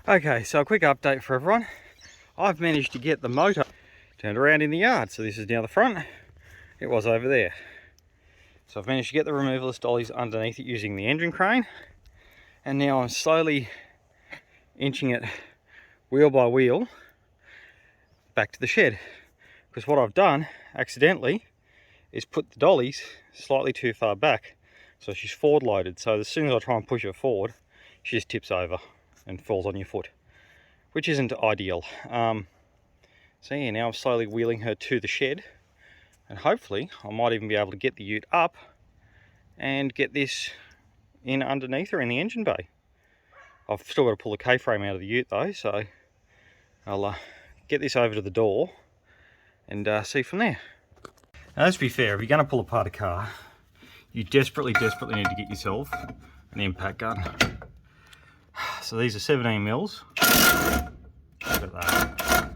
Okay, so a quick update for everyone. I've managed to get the motor turned around in the yard. So this is now the front. It was over there. So I've managed to get the removalist dollies underneath it using the engine crane. And now I'm slowly inching it wheel by wheel back to the shed. Because what I've done accidentally is put the dollies slightly too far back. So she's forward loaded. So as soon as I try and push her forward, she just tips over and falls on your foot, which isn't ideal. So yeah, now I'm slowly wheeling her to the shed, and hopefully I might even be able to get the ute up and get this in underneath her in the engine bay. I've still got to pull the K-frame out of the ute though, so I'll get this over to the door and see from there. Now let's be fair, if you're going to pull apart a car, you desperately need to get yourself an impact gun. So these are 17 mils. Look at that.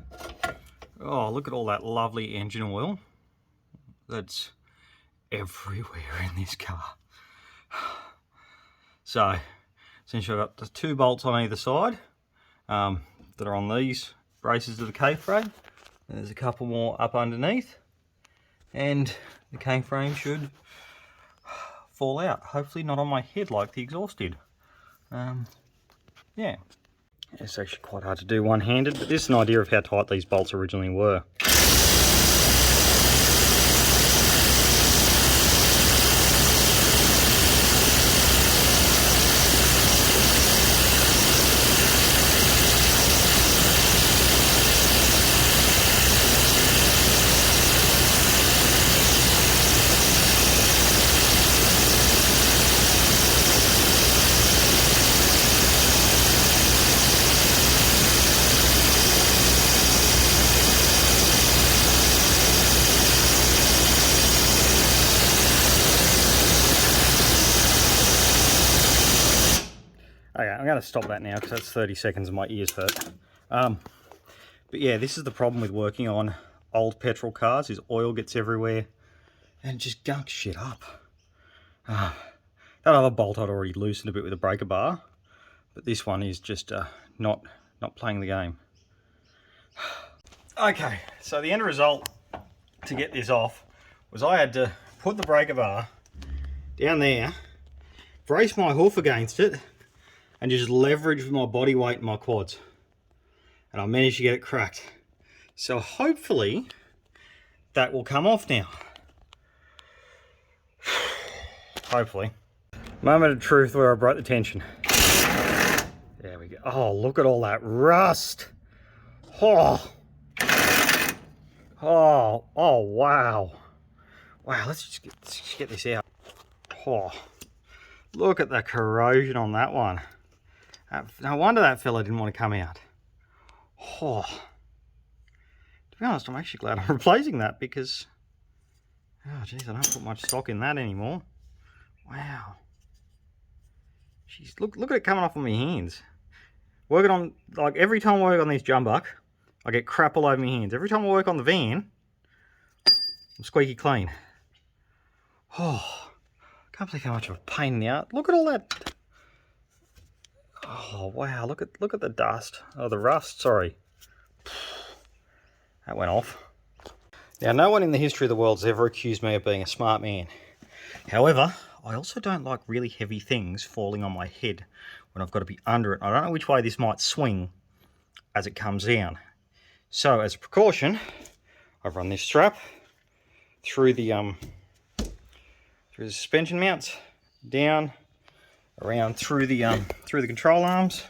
Oh, look at all that lovely engine oil that's everywhere in this car. So essentially I've got the 2 bolts on either side that are on these braces of the K-frame. There's a couple more up underneath, and the K-frame should fall out. Hopefully not on my head like the exhaust did. Yeah, it's actually quite hard to do one-handed, but this is an idea of how tight these bolts originally were. Okay, I'm going to stop that now because that's 30 seconds and my ears hurt. But yeah, this is the problem with working on old petrol cars, is oil gets everywhere and just gunks shit up. That other bolt I'd already loosened a bit with a breaker bar, but this one is just not playing the game. Okay, so the end result to get this off was I had to put the breaker bar down there, brace my hoof against it, and just leverage with my body weight and my quads. And I managed to get it cracked. So hopefully that will come off now. Hopefully. Moment of truth where I broke the tension. There we go. Oh, look at all that rust. Oh, wow. Wow, let's just get this out. Oh, look at the corrosion on that one. No wonder that fella didn't want to come out. Oh. To be honest, I'm actually glad I'm replacing that because, oh geez, I don't put much stock in that anymore. Wow. Jeez, look at it coming off on my hands. Working on, like, every time I work on this jumbuck, I get crap all over my hands. Every time I work on the van, I'm squeaky clean. Oh, can't believe how much of a pain in the ass. Look at all that. Oh wow, look at the dust. Oh, the rust, sorry. That went off. Now, no one in the history of the world has ever accused me of being a smart man. However, I also don't like really heavy things falling on my head when I've got to be under it. I don't know which way this might swing as it comes down. So, as a precaution, I've run this strap through the suspension mounts, down, around through the control arms.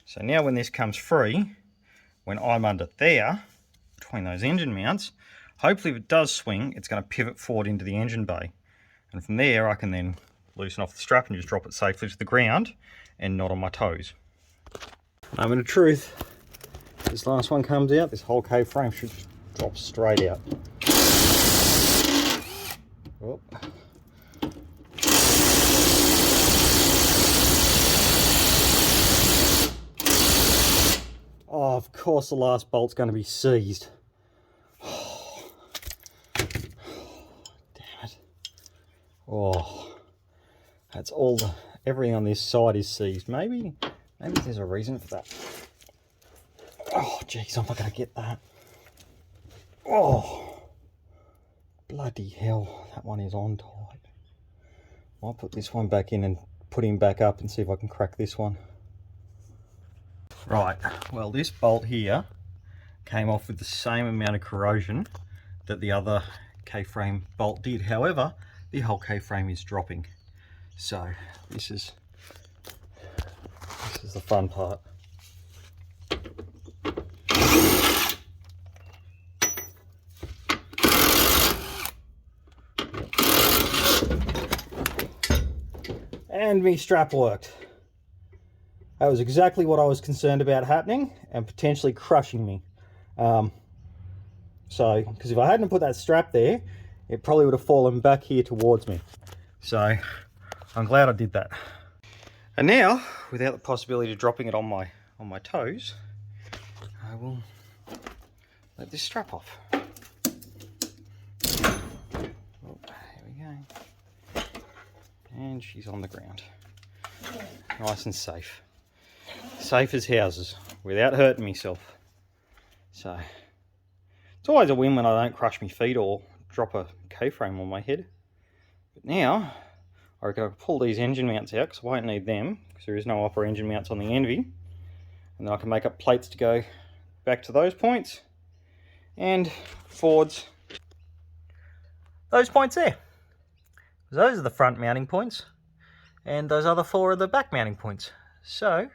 So now when this comes free, when I'm under there, between those engine mounts, hopefully if it does swing, it's going to pivot forward into the engine bay. And from there I can then loosen off the strap and just drop it safely to the ground and not on my toes. Moment of truth. This last one comes out, this whole K-frame should drop straight out. Oh. Oh, of course the last bolt's going to be seized. Oh, damn it. Oh, that's all everything on this side is seized. Maybe Maybe there's a reason for that. Oh, jeez, I'm not going to get that. Oh, bloody hell, that one is on tight. I'll put this one back in and put him back up and see if I can crack this one. Right, well, this bolt here came off with the same amount of corrosion that the other K-frame bolt did. However, the whole K-frame is dropping. So this is the fun part. And me strap worked. That was exactly what I was concerned about happening and potentially crushing me. Because if I hadn't put that strap there, it probably would have fallen back here towards me. So I'm glad I did that. And now, without the possibility of dropping it on my toes, I will let this strap off. Oh, here we go. And she's on the ground. Nice and safe. Safe as houses, without hurting myself. So, it's always a win when I don't crush my feet or drop a K-frame on my head. But now, I reckon I can pull these engine mounts out, because I won't need them, because there is no upper engine mounts on the Envy. And then I can make up plates to go back to those points, and forwards those points there. Those are the front mounting points, and those other four are the back mounting points. So,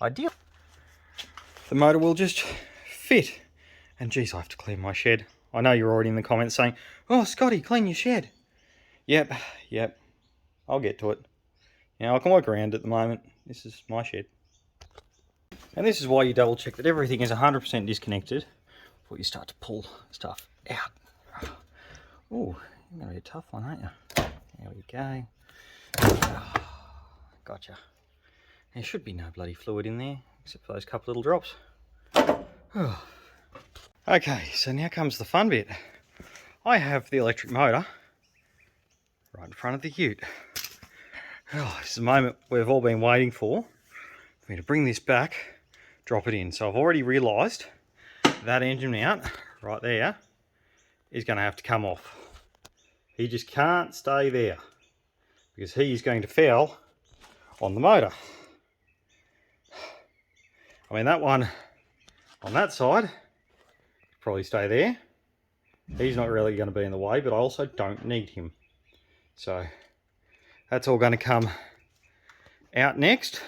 ideal. The motor will just fit. And geez, I have to clean my shed. I know you're already in the comments saying, oh, Scotty, clean your shed. Yep, I'll get to it. You know, I can work around at the moment. This is my shed. And this is why you double check that everything is 100% disconnected before you start to pull stuff out. Oh, you're going to be a tough one, aren't you? There we go. Oh, gotcha. There should be no bloody fluid in there, except for those couple little drops. Okay, so now comes the fun bit. I have the electric motor right in front of the ute. Oh, this is the moment we've all been waiting for me to bring this back, drop it in. So I've already realised that engine mount right there is going to have to come off. He just can't stay there because he is going to foul on the motor. I mean, that one on that side probably stay there. He's not really going to be in the way, but I also don't need him. So that's all going to come out next,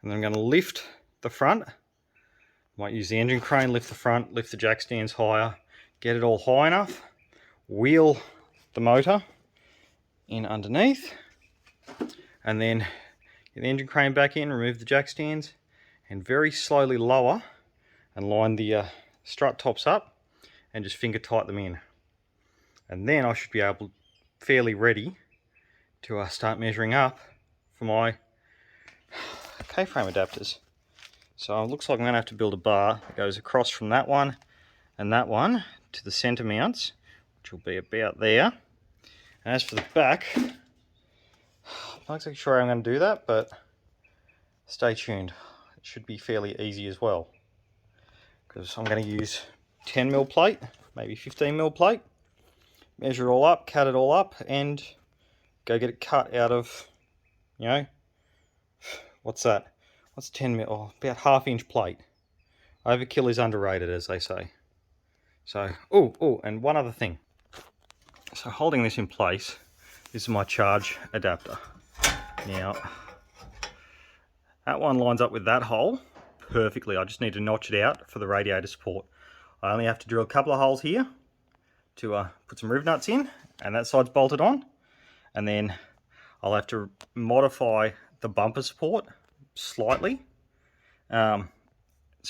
and then I'm going to lift the front. Might use the engine crane, lift the front, lift the jack stands higher, get it all high enough, wheel the motor in underneath, and then get the engine crane back in, remove the jack stands, and very slowly lower and line the strut tops up and just finger tight them in. And then I should be able, fairly ready to start measuring up for my K-frame adapters. So it looks like I'm going to have to build a bar that goes across from that one and that one to the center mounts, which will be about there. And as for the back, I'm not exactly sure how I'm going to do that, but stay tuned. It should be fairly easy as well, because I'm going to use 10mm plate, maybe 15mm plate, measure it all up, cut it all up, and go get it cut out of, you know, what's that? What's 10mm? Oh, about 1/2 inch plate. Overkill is underrated, as they say. So, oh, and one other thing. So holding this in place, this is my charge adapter. Now, that one lines up with that hole perfectly. I just need to notch it out for the radiator support. I only have to drill a couple of holes here to put some riv nuts in, and that side's bolted on. And then I'll have to modify the bumper support slightly so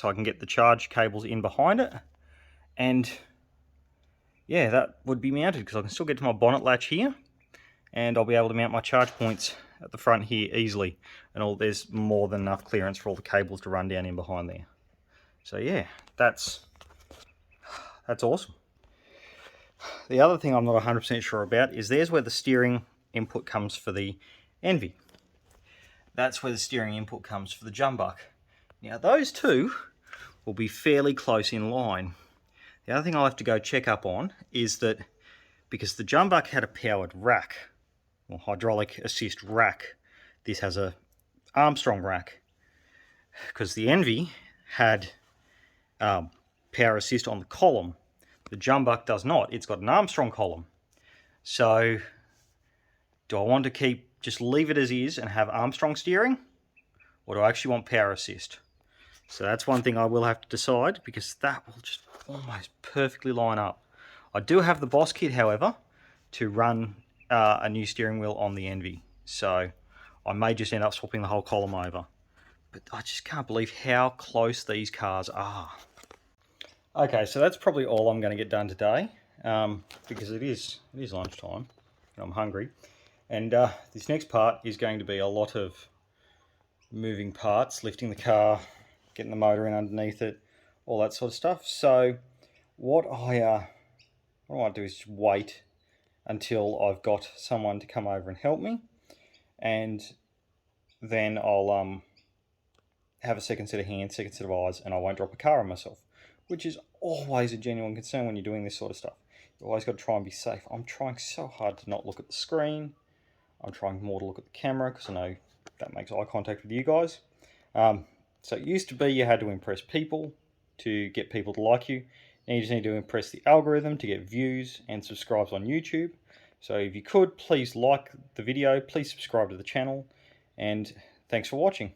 I can get the charge cables in behind it. And yeah, that would be mounted because I can still get to my bonnet latch here, and I'll be able to mount my charge points at the front here easily, and there's more than enough clearance for all the cables to run down in behind there. So yeah, that's awesome. The other thing I'm not 100% sure about is there's where the steering input comes for the Envy. that's where the steering input comes for the jumbuck. Now those two will be fairly close in line. The other thing I'll have to go check up on is that because the jumbuck had a powered rack, or hydraulic assist rack, this has a Armstrong rack, because the Envy had power assist on the column. The jumbuck does not. It's got an Armstrong column. So do I want to just leave it as is and have Armstrong steering, or do I actually want power assist? So that's one thing I will have to decide, because that will just almost perfectly line up. I do have the Boss kit, however, to run a new steering wheel on the Envy. So I may just end up swapping the whole column over. But I just can't believe how close these cars are. Okay, so that's probably all I'm going to get done today, because it is lunchtime and I'm hungry. And this next part is going to be a lot of moving parts, lifting the car, getting the motor in underneath it, all that sort of stuff. So what I want to do is just wait until I've got someone to come over and help me, and then I'll have a second set of hands, second set of eyes, and I won't drop a car on myself, which is always a genuine concern when you're doing this sort of stuff. You've always got to try and be safe. I'm trying so hard to not look at the screen. I'm trying more to look at the camera, because I know that makes eye contact with you guys. So it used to be you had to impress people to get people to like you. Now you just need to impress the algorithm to get views and subscribes on YouTube. So if you could, please like the video, please subscribe to the channel, and thanks for watching.